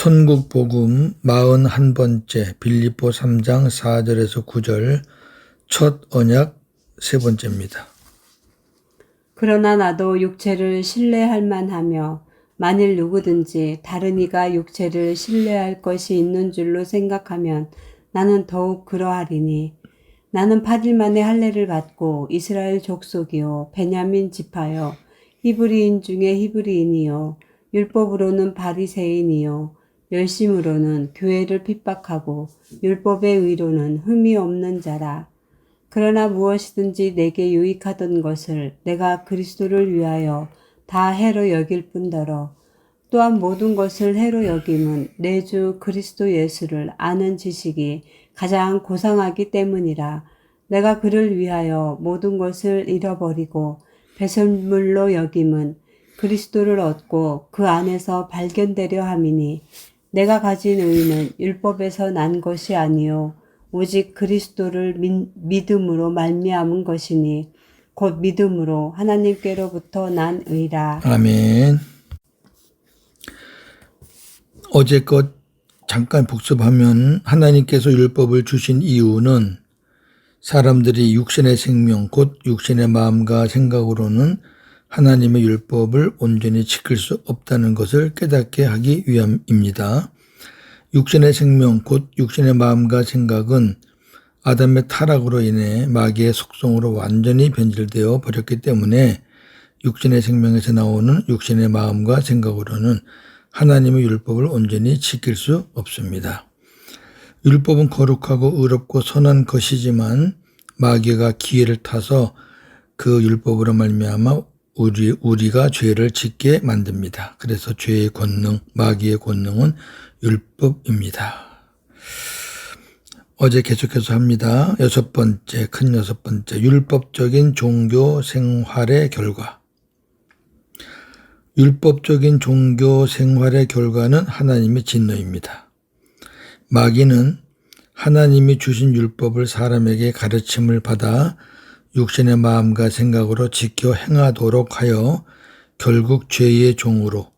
천국복음 41번째 빌립보 3장 4절에서 9절 첫 언약 세 번째입니다. 그러나 나도 육체를 신뢰할 만하며 만일 누구든지 다른 이가 육체를 신뢰할 것이 있는 줄로 생각하면 나는 더욱 그러하리니 나는 8일 만에 할례를 받고 이스라엘 족속이요 베냐민 지파요 히브리인 중에 히브리인이요 율법으로는 바리새인이요 열심으로는 교회를 핍박하고 율법의 의로는 흠이 없는 자라. 그러나 무엇이든지 내게 유익하던 것을 내가 그리스도를 위하여 다 해로 여길 뿐더러 또한 모든 것을 해로 여김은 내 주 그리스도 예수를 아는 지식이 가장 고상하기 때문이라. 내가 그를 위하여 모든 것을 잃어버리고 배설물로 여김은 그리스도를 얻고 그 안에서 발견되려 함이니 내가 가진 의는 율법에서 난 것이 아니요 오직 그리스도를 믿음으로 말미암은 것이니 곧 믿음으로 하나님께로부터 난 의라. 아멘. 어제껏 잠깐 복습하면 하나님께서 율법을 주신 이유는 사람들이 육신의 생명 곧 육신의 마음과 생각으로는 하나님의 율법을 온전히 지킬 수 없다는 것을 깨닫게 하기 위함입니다. 육신의 생명 곧 육신의 마음과 생각은 아담의 타락으로 인해 마귀의 속성으로 완전히 변질되어 버렸기 때문에 육신의 생명에서 나오는 육신의 마음과 생각으로는 하나님의 율법을 온전히 지킬 수 없습니다. 율법은 거룩하고 의롭고 선한 것이지만 마귀가 기회를 타서 그 율법으로 말미암아 우리가 죄를 짓게 만듭니다. 그래서 죄의 권능, 마귀의 권능은 율법입니다. 어제 계속해서 합니다. 큰 여섯 번째, 율법적인 종교 생활의 결과. 율법적인 종교 생활의 결과는 하나님의 진노입니다. 마귀는 하나님이 주신 율법을 사람에게 가르침을 받아 육신의 마음과 생각으로 지켜 행하도록 하여 결국 죄의 종으로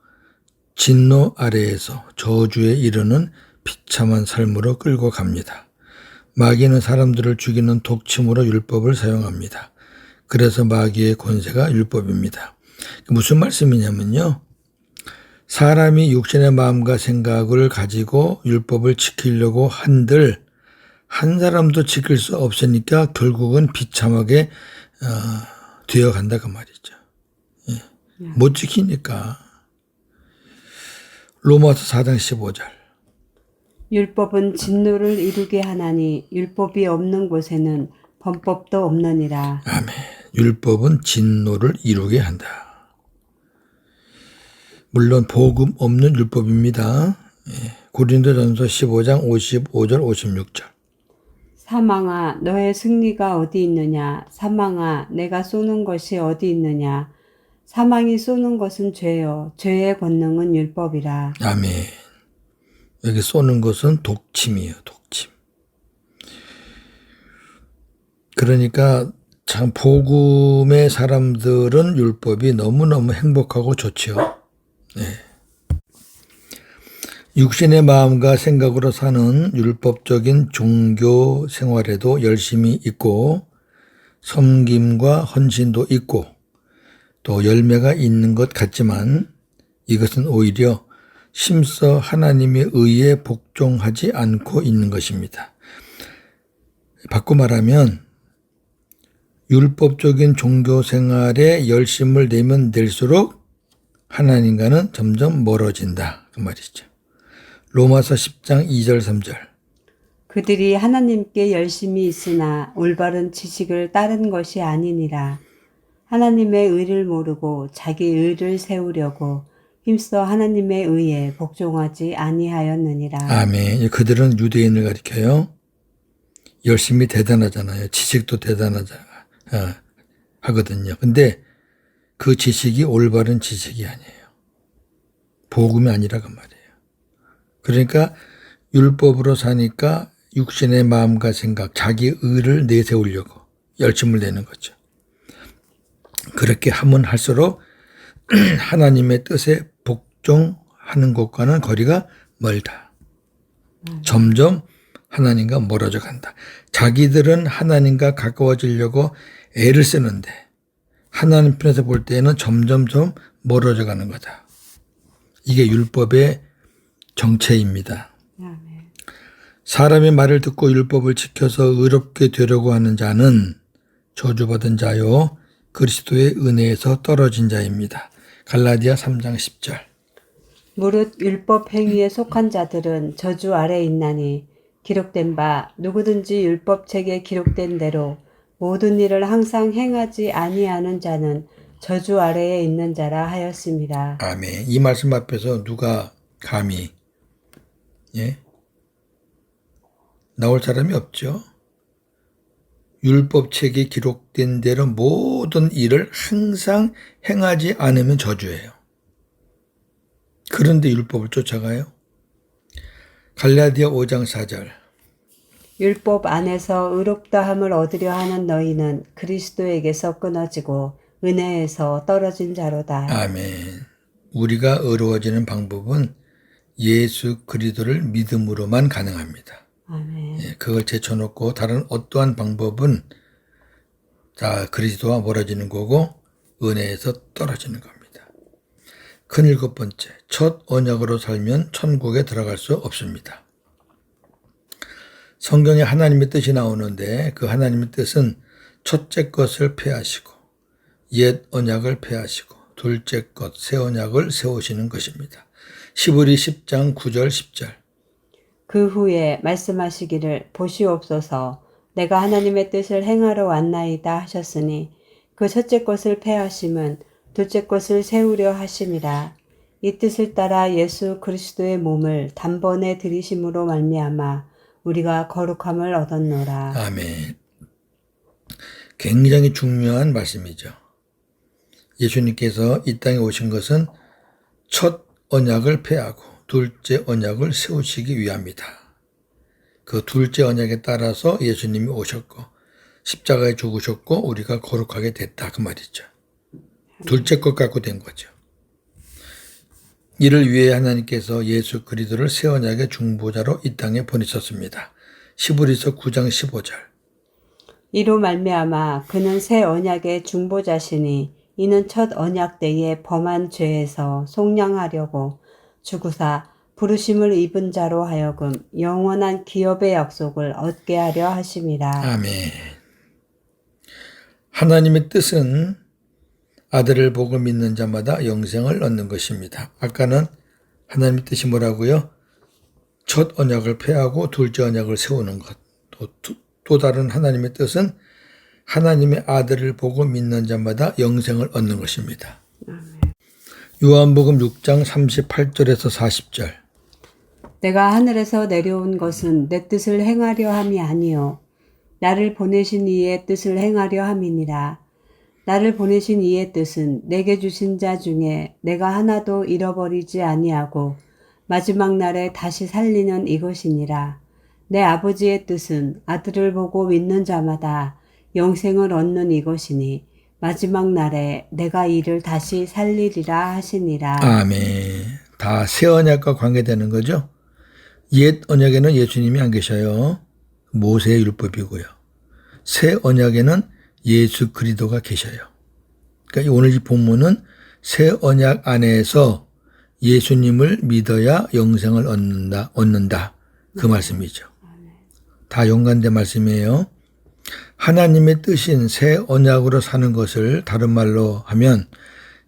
진노 아래에서 저주에 이르는 비참한 삶으로 끌고 갑니다. 마귀는 사람들을 죽이는 독침으로 율법을 사용합니다. 그래서 마귀의 권세가 율법입니다. 무슨 말씀이냐면요. 사람이 육신의 마음과 생각을 가지고 율법을 지키려고 한들 한 사람도 지킬 수 없으니까 결국은 비참하게 되어간다 그 말이죠. 예. 못 지키니까. 로마서 4장 15절. 율법은 진노를 이루게 하나니 율법이 없는 곳에는 범법도 없느니라. 아멘. 율법은 진노를 이루게 한다. 물론 복음 없는 율법입니다. 예. 고린도전서 15장 55절 56절. 사망아 너의 승리가 어디 있느냐. 사망아 내가 쏘는 것이 어디 있느냐. 사망이 쏘는 것은 죄요 죄의 권능은 율법이라. 아멘. 여기 쏘는 것은 독침이에요. 독침. 그러니까 참 복음의 사람들은 율법이 너무너무 행복하고 좋죠. 네. 육신의 마음과 생각으로 사는 율법적인 종교 생활에도 열심이 있고 섬김과 헌신도 있고 또 열매가 있는 것 같지만 이것은 오히려 심서 하나님의 의에 복종하지 않고 있는 것입니다. 바꿔 말하면 율법적인 종교 생활에 열심을 내면 낼수록 하나님과는 점점 멀어진다 그 말이죠. 로마서 10장 2절 3절. 그들이 하나님께 열심히 있으나 올바른 지식을 따른 것이 아니니라. 하나님의 의를 모르고 자기 의를 세우려고 힘써 하나님의 의에 복종하지 아니하였느니라. 아멘. 그들은 유대인을 가리켜요. 열심히 대단하잖아요. 지식도 하거든요. 근데 그 지식이 올바른 지식이 아니에요. 복음이 아니라 그 말이에요. 그러니까 율법으로 사니까 육신의 마음과 생각, 자기 의를 내세우려고 열심을 내는 거죠. 그렇게 하면 할수록 하나님의 뜻에 복종하는 것과는 거리가 멀다. 점점 하나님과 멀어져 간다. 자기들은 하나님과 가까워지려고 애를 쓰는데 하나님 편에서 볼 때에는 점점점 멀어져 가는 거다. 이게 율법의 정체입니다. 아멘. 사람의 말을 듣고 율법을 지켜서 의롭게 되려고 하는 자는 저주받은 자요 그리스도의 은혜에서 떨어진 자입니다. 갈라디아 3장 10절. 무릇 율법 행위에 속한 자들은 저주 아래 있나니 기록된 바 누구든지 율법책에 기록된 대로 모든 일을 항상 행하지 아니하는 자는 저주 아래에 있는 자라 하였습니다. 아멘. 이 말씀 앞에서 누가 감히 나올 사람이 없죠. 율법책에 기록된 대로 모든 일을 항상 행하지 않으면 저주예요. 그런데 율법을 쫓아가요. 갈라디아 5장 4절. 율법 안에서 의롭다함을 얻으려 하는 너희는 그리스도에게서 끊어지고 은혜에서 떨어진 자로다. 아멘. 우리가 의로워지는 방법은 예수 그리스도를 믿음으로만 가능합니다. 아멘. 그걸 제쳐놓고 다른 어떠한 방법은 다 그리스도와 멀어지는 거고 은혜에서 떨어지는 겁니다. 큰 7번째, 첫 언약으로 살면 천국에 들어갈 수 없습니다. 성경에 하나님의 뜻이 나오는데 그 하나님의 뜻은 첫째 것을 폐하시고 옛 언약을 폐하시고 둘째 것, 새 언약을 세우시는 것입니다. 시브리 10장 9절 10절. 그 후에 말씀하시기를 보시옵소서 내가 하나님의 뜻을 행하러 왔나이다 하셨으니 그 첫째 것을 폐하심은 둘째 것을 세우려 하심이라. 이 뜻을 따라 예수 그리스도의 몸을 단번에 들이심으로 말미암아 우리가 거룩함을 얻었노라. 아멘. 굉장히 중요한 말씀이죠. 예수님께서 이 땅에 오신 것은 첫 언약을 폐하고 둘째 언약을 세우시기 위함이다. 그 둘째 언약에 따라서 예수님이 오셨고 십자가에 죽으셨고 우리가 거룩하게 됐다 그 말이죠. 둘째 것 갖고 된 거죠. 이를 위해 하나님께서 예수 그리스도를 새 언약의 중보자로 이 땅에 보내셨습니다. 시브리서 9장 15절. 이로 말미암아 그는 새 언약의 중보자시니 이는 첫 언약 때에 범한 죄에서 속량하려고 죽으사 부르심을 입은 자로 하여금 영원한 기업의 약속을 얻게 하려 하심이라. 아멘. 하나님의 뜻은 아들을 보고 믿는 자마다 영생을 얻는 것입니다. 아까는 하나님의 뜻이 뭐라고요? 첫 언약을 폐하고 둘째 언약을 세우는 것. 또 다른 하나님의 뜻은 하나님의 아들을 보고 믿는 자마다 영생을 얻는 것입니다. 요한복음 6장 38절에서 40절. 내가 하늘에서 내려온 것은 내 뜻을 행하려 함이 아니요 나를 보내신 이의 뜻을 행하려 함이니라. 나를 보내신 이의 뜻은 내게 주신 자 중에 내가 하나도 잃어버리지 아니하고 마지막 날에 다시 살리는 이것이니라. 내 아버지의 뜻은 아들을 보고 믿는 자마다 영생을 얻는 이것이니 마지막 날에 내가 이를 다시 살리리라 하시니라. 아멘. 다 새 언약과 관계되는 거죠. 옛 언약에는 예수님이 안 계셔요. 모세의 율법이고요. 새 언약에는 예수 그리스도가 계셔요. 그러니까 오늘 이 본문은 새 언약 안에서 예수님을 믿어야 영생을 얻는다. 그 말씀이죠. 다 연관된 말씀이에요. 하나님의 뜻인 새 언약으로 사는 것을 다른 말로 하면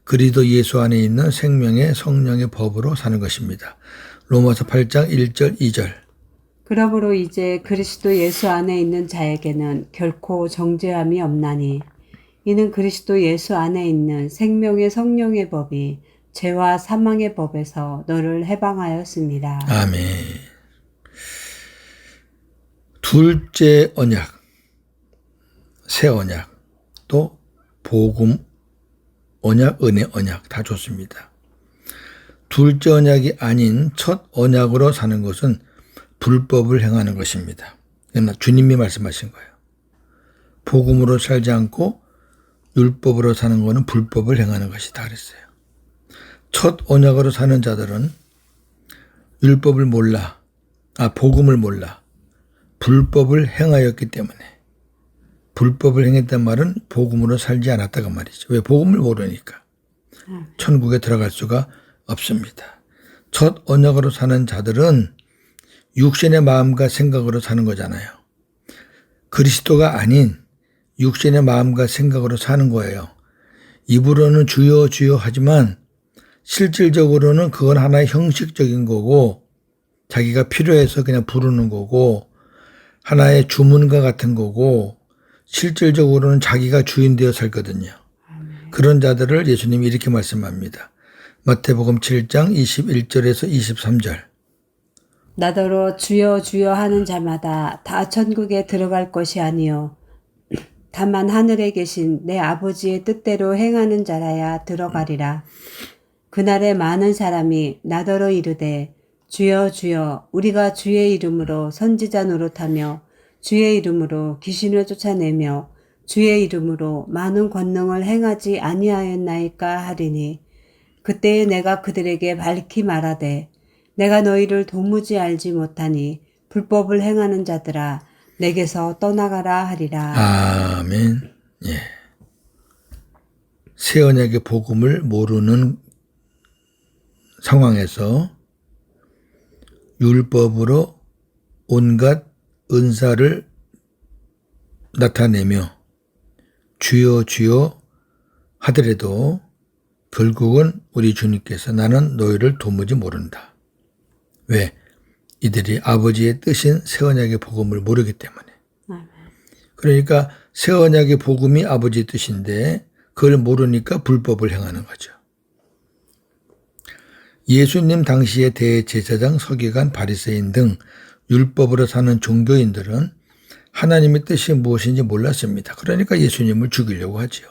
그리스도 예수 안에 있는 생명의 성령의 법으로 사는 것입니다. 로마서 8장 1절 2절. 그러므로 이제 그리스도 예수 안에 있는 자에게는 결코 정죄함이 없나니 이는 그리스도 예수 안에 있는 생명의 성령의 법이 죄와 사망의 법에서 너를 해방하였습니다. 아멘. 둘째 언약, 새 언약, 또 복음 언약, 은혜 언약 다 좋습니다. 둘째 언약이 아닌 첫 언약으로 사는 것은 불법을 행하는 것입니다. 그러나 주님이 말씀하신 거예요. 복음으로 살지 않고 율법으로 사는 것은 불법을 행하는 것이다 그랬어요. 첫 언약으로 사는 자들은 율법을 몰라. 복음을 몰라. 불법을 행하였기 때문에. 불법을 행했단 말은 복음으로 살지 않았다가 말이죠. 왜? 복음을 모르니까. 천국에 들어갈 수가 없습니다. 첫 언약으로 사는 자들은 육신의 마음과 생각으로 사는 거잖아요. 그리스도가 아닌 육신의 마음과 생각으로 사는 거예요. 입으로는 주여 주여 하지만 실질적으로는 그건 하나의 형식적인 거고 자기가 필요해서 그냥 부르는 거고 하나의 주문과 같은 거고 실질적으로는 자기가 주인 되어 살거든요. 그런 자들을 예수님이 이렇게 말씀합니다. 마태복음 7장 21절에서 23절. 나더러 주여 주여 하는 자마다 다 천국에 들어갈 것이 아니요 다만 하늘에 계신 내 아버지의 뜻대로 행하는 자라야 들어가리라. 그날에 많은 사람이 나더러 이르되 주여 주여 우리가 주의 이름으로 선지자 노릇하며 주의 이름으로 귀신을 쫓아내며 주의 이름으로 많은 권능을 행하지 아니하였나이까 하리니 그때에 내가 그들에게 밝히 말하되 내가 너희를 도무지 알지 못하니 불법을 행하는 자들아 내게서 떠나가라 하리라. 아멘. 예. 새 언약의 복음을 모르는 상황에서 율법으로 온갖 은사를 나타내며 주여 주여 하더라도 결국은 우리 주님께서 나는 너희를 도무지 모른다. 왜? 이들이 아버지의 뜻인 새 언약의 복음을 모르기 때문에. 그러니까 새 언약의 복음이 아버지의 뜻인데 그걸 모르니까 불법을 행하는 거죠. 예수님 당시의 대제사장, 서기관, 바리새인 등 율법으로 사는 종교인들은 하나님의 뜻이 무엇인지 몰랐습니다. 그러니까 예수님을 죽이려고 하지요.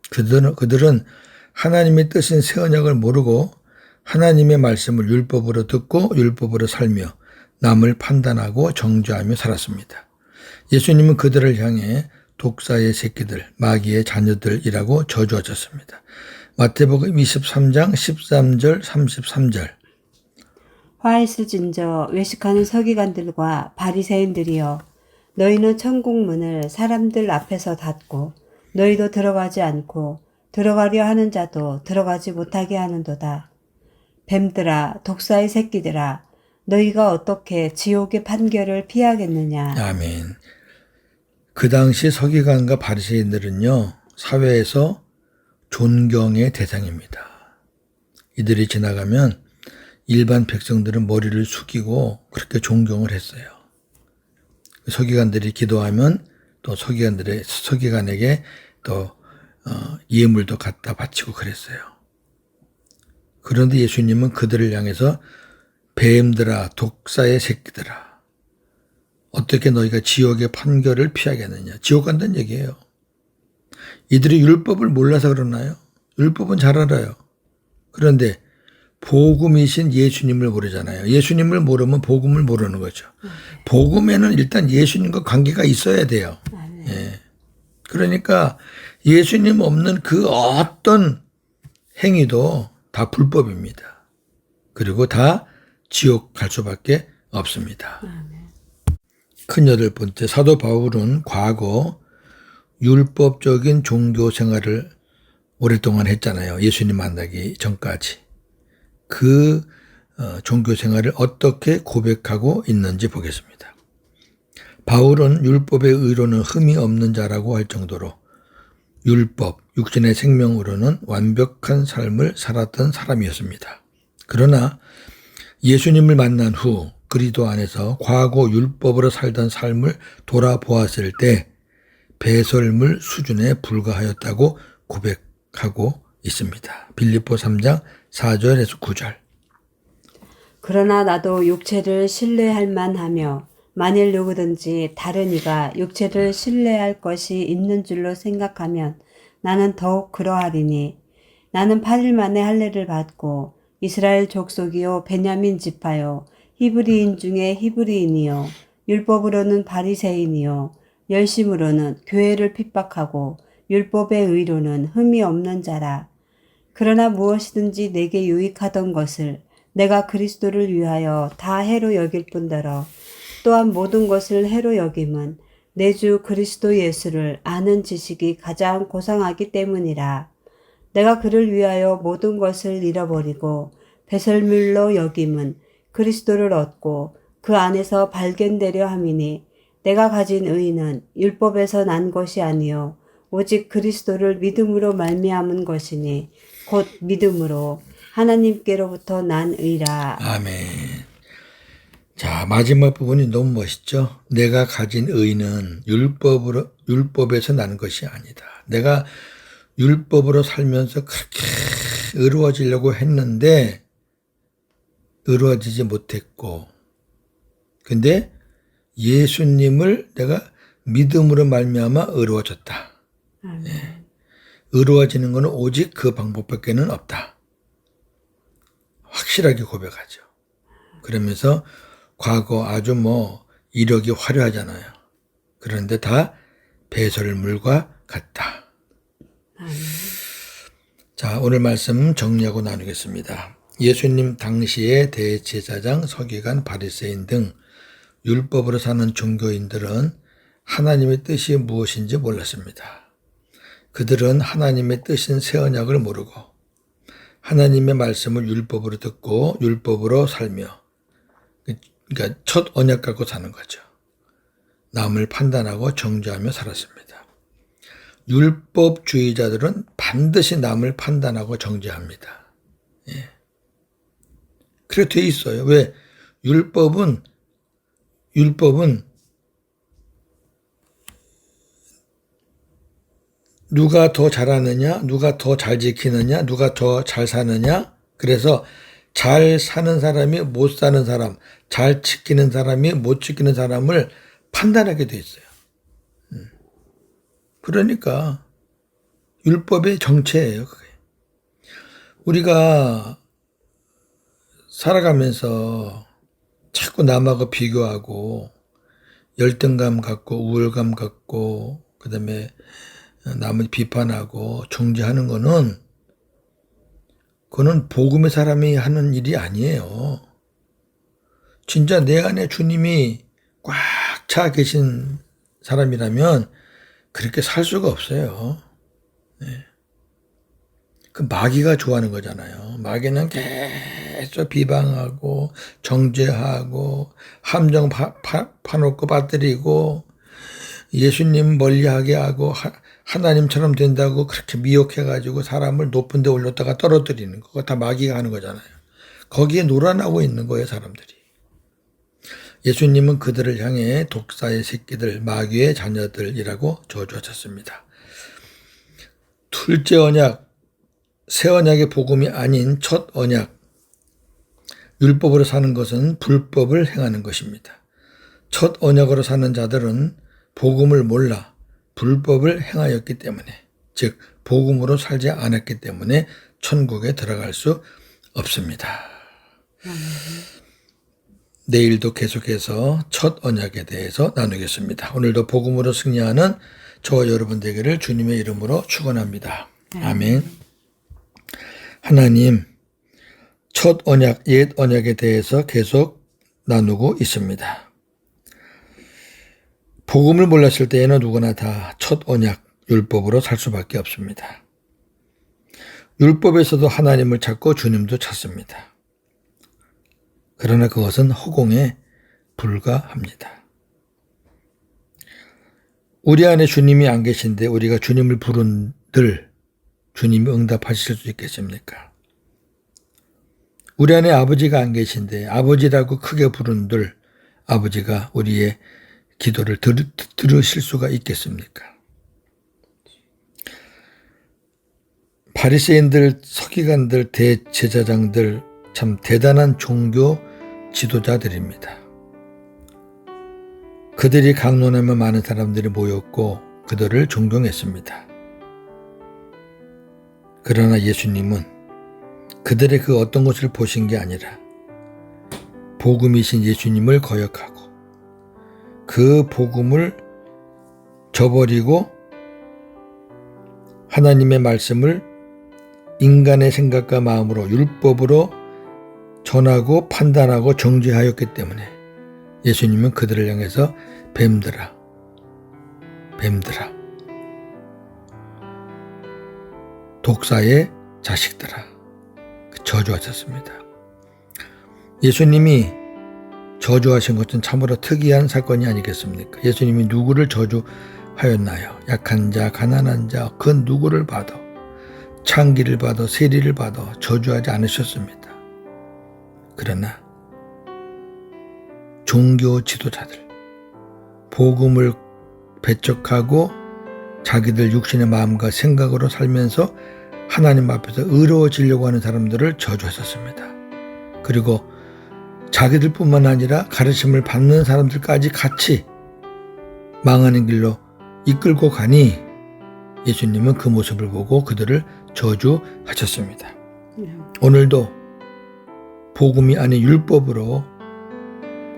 그들은 하나님의 뜻인 새 언약을 모르고 하나님의 말씀을 율법으로 듣고 율법으로 살며 남을 판단하고 정죄하며 살았습니다. 예수님은 그들을 향해 독사의 새끼들, 마귀의 자녀들이라고 저주하셨습니다. 마태복음 23장 13절 33절. 화 있을진저 외식하는 서기관들과 바리새인들이여 너희는 천국 문을 사람들 앞에서 닫고 너희도 들어가지 않고 들어가려 하는 자도 들어가지 못하게 하는도다. 뱀들아 독사의 새끼들아 너희가 어떻게 지옥의 판결을 피하겠느냐. 아멘. 그 당시 서기관과 바리새인들은요 사회에서 존경의 대상입니다. 이들이 지나가면 일반 백성들은 머리를 숙이고 그렇게 존경을 했어요. 서기관들이 기도하면 또 서기관에게 또 예물도 갖다 바치고 그랬어요. 그런데 예수님은 그들을 향해서 뱀들아 독사의 새끼들아 어떻게 너희가 지옥의 판결을 피하겠느냐. 지옥 간다는 얘기예요. 이들이 율법을 몰라서 그러나요? 율법은 잘 알아요. 그런데 복음이신 예수님을 모르잖아요. 예수님을 모르면 복음을 모르는 거죠. 복음에는 일단 예수님과 관계가 있어야 돼요. 예. 그러니까 예수님 없는 그 어떤 행위도 다 불법입니다. 그리고 다 지옥 갈 수밖에 없습니다. 큰 여덟 번째, 사도 바울은 과거 율법적인 종교 생활을 오랫동안 했잖아요. 예수님 만나기 전까지. 그 종교 생활을 어떻게 고백하고 있는지 보겠습니다. 바울은 율법의 의로는 흠이 없는 자라고 할 정도로 율법, 육신의 생명으로는 완벽한 삶을 살았던 사람이었습니다. 그러나 예수님을 만난 후 그리스도 안에서 과거 율법으로 살던 삶을 돌아보았을 때 배설물 수준에 불과하였다고 고백하고 있습니다. 빌립보 3장 4절에서 9절. 그러나 나도 육체를 신뢰할 만하며 만일 누구든지 다른 이가 육체를 신뢰할 것이 있는 줄로 생각하면 나는 더욱 그러하리니 나는 8일 만에 할례를 받고 이스라엘 족속이요 베냐민 지파요 히브리인 중에 히브리인이요 율법으로는 바리새인이요 열심으로는 교회를 핍박하고 율법의 의로는 흠이 없는 자라. 그러나 무엇이든지 내게 유익하던 것을 내가 그리스도를 위하여 다 해로 여길 뿐더러 또한 모든 것을 해로 여김은 내 주 그리스도 예수를 아는 지식이 가장 고상하기 때문이라. 내가 그를 위하여 모든 것을 잃어버리고 배설물로 여김은 그리스도를 얻고 그 안에서 발견되려 함이니 내가 가진 의는 율법에서 난 것이 아니요 오직 그리스도를 믿음으로 말미암은 것이니 곧 믿음으로 하나님께로부터 난 의라. 아멘. 자, 마지막 부분이 너무 멋있죠? 내가 가진 의는 율법에서 난 것이 아니다. 내가 율법으로 살면서 그렇게 의로워지려고 했는데 의로워지지 못했고, 근데 예수님을 내가 믿음으로 말미암아 의로워졌다. 아멘. 의로워지는 것은 오직 그 방법밖에는 없다. 확실하게 고백하죠. 그러면서 과거 아주 이력이 화려하잖아요. 그런데 다 배설물과 같다. 아멘. 자, 오늘 말씀 정리하고 나누겠습니다. 예수님 당시의 대제사장, 서기관, 바리새인 등 율법으로 사는 종교인들은 하나님의 뜻이 무엇인지 몰랐습니다. 그들은 하나님의 뜻인 새 언약을 모르고 하나님의 말씀을 율법으로 듣고 율법으로 살며, 그러니까 첫 언약 갖고 사는 거죠. 남을 판단하고 정죄하며 살았습니다. 율법주의자들은 반드시 남을 판단하고 정죄합니다. 예. 그렇게 돼 있어요. 왜? 율법은 누가 더 잘하느냐, 누가 더 잘 지키느냐, 누가 더 잘 사느냐. 그래서 잘 사는 사람이 못 사는 사람, 잘 지키는 사람이 못 지키는 사람을 판단하게 돼 있어요. 그러니까 율법의 정체예요, 그게. 우리가 살아가면서 자꾸 남하고 비교하고 열등감 갖고 우월감 갖고 그다음에 남을 비판하고 정죄하는 거는 그거는 복음의 사람이 하는 일이 아니에요. 진짜 내 안에 주님이 꽉 차 계신 사람이라면 그렇게 살 수가 없어요. 네. 그 마귀가 좋아하는 거잖아요. 마귀는 계속 비방하고 정죄하고 함정 파놓고 빠뜨리고 예수님 멀리하게 하고 하나님처럼 된다고 그렇게 미혹해가지고 사람을 높은 데 올렸다가 떨어뜨리는 거. 그거 다 마귀가 하는 거잖아요. 거기에 놀아나고 있는 거예요, 사람들이. 예수님은 그들을 향해 독사의 새끼들, 마귀의 자녀들이라고 저주하셨습니다. 둘째 언약, 새 언약의 복음이 아닌 첫 언약, 율법으로 사는 것은 불법을 행하는 것입니다. 첫 언약으로 사는 자들은 복음을 몰라 불법을 행하였기 때문에, 즉 복음으로 살지 않았기 때문에 천국에 들어갈 수 없습니다. 내일도 계속해서 첫 언약에 대해서 나누겠습니다. 오늘도 복음으로 승리하는 저와 여러분 되기를 주님의 이름으로 축원합니다. 아멘. 하나님, 첫 언약, 옛 언약에 대해서 계속 나누고 있습니다. 복음을 몰랐을 때에는 누구나 다 첫 언약, 율법으로 살 수밖에 없습니다. 율법에서도 하나님을 찾고 주님도 찾습니다. 그러나 그것은 허공에 불과합니다. 우리 안에 주님이 안 계신데 우리가 주님을 부른들 주님이 응답하실 수 있겠습니까? 우리 안에 아버지가 안 계신데 아버지라고 크게 부른들 아버지가 우리의 기도를 들으실 수가 있겠습니까? 바리새인들, 서기관들, 대제사장들 참 대단한 종교 지도자들입니다. 그들이 강론하며 많은 사람들이 모였고 그들을 존경했습니다. 그러나 예수님은 그들의 그 어떤 것을 보신 게 아니라 복음이신 예수님을 거역하고 그 복음을 저버리고 하나님의 말씀을 인간의 생각과 마음으로 율법으로 선하고 판단하고 정죄하였기 때문에 예수님은 그들을 향해서 뱀들아 독사의 자식들아 저주하셨습니다. 예수님이 저주하신 것은 참으로 특이한 사건이 아니겠습니까? 예수님이 누구를 저주하였나요? 약한 자, 가난한 자, 그 누구를 봐도 창기를 봐도 세리를 봐도 저주하지 않으셨습니다. 그러나 종교 지도자들, 복음을 배척하고 자기들 육신의 마음과 생각으로 살면서 하나님 앞에서 의로워지려고 하는 사람들을 저주하셨습니다. 그리고 자기들뿐만 아니라 가르침을 받는 사람들까지 같이 망하는 길로 이끌고 가니 예수님은 그 모습을 보고 그들을 저주하셨습니다. 오늘도 복음이 아닌 율법으로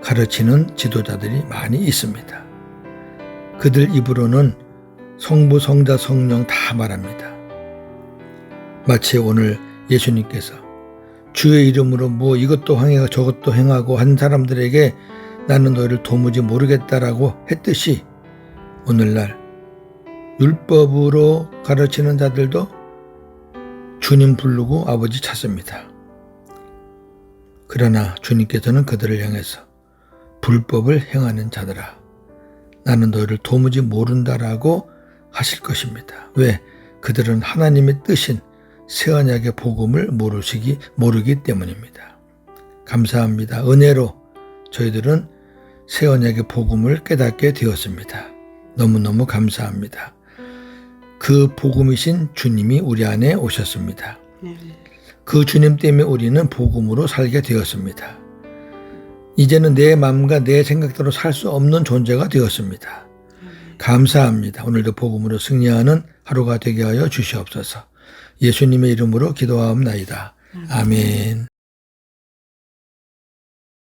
가르치는 지도자들이 많이 있습니다. 그들 입으로는 성부, 성자, 성령 다 말합니다. 마치 오늘 예수님께서 주의 이름으로 뭐 이것도 행하고 저것도 행하고 한 사람들에게 나는 너희를 도무지 모르겠다라고 했듯이 오늘날 율법으로 가르치는 자들도 주님 부르고 아버지 찾습니다. 그러나 주님께서는 그들을 향해서 불법을 행하는 자들아 나는 너희를 도무지 모른다라고 하실 것입니다. 왜? 그들은 하나님의 뜻인 새 언약의 복음을 모르기 때문입니다. 감사합니다. 은혜로 저희들은 새 언약의 복음을 깨닫게 되었습니다. 너무너무 감사합니다. 그 복음이신 주님이 우리 안에 오셨습니다. 그 주님 때문에 우리는 복음으로 살게 되었습니다. 이제는 내 마음과 내 생각대로 살 수 없는 존재가 되었습니다. 감사합니다. 오늘도 복음으로 승리하는 하루가 되게 하여 주시옵소서. 예수님의 이름으로 기도하옵나이다. 아멘.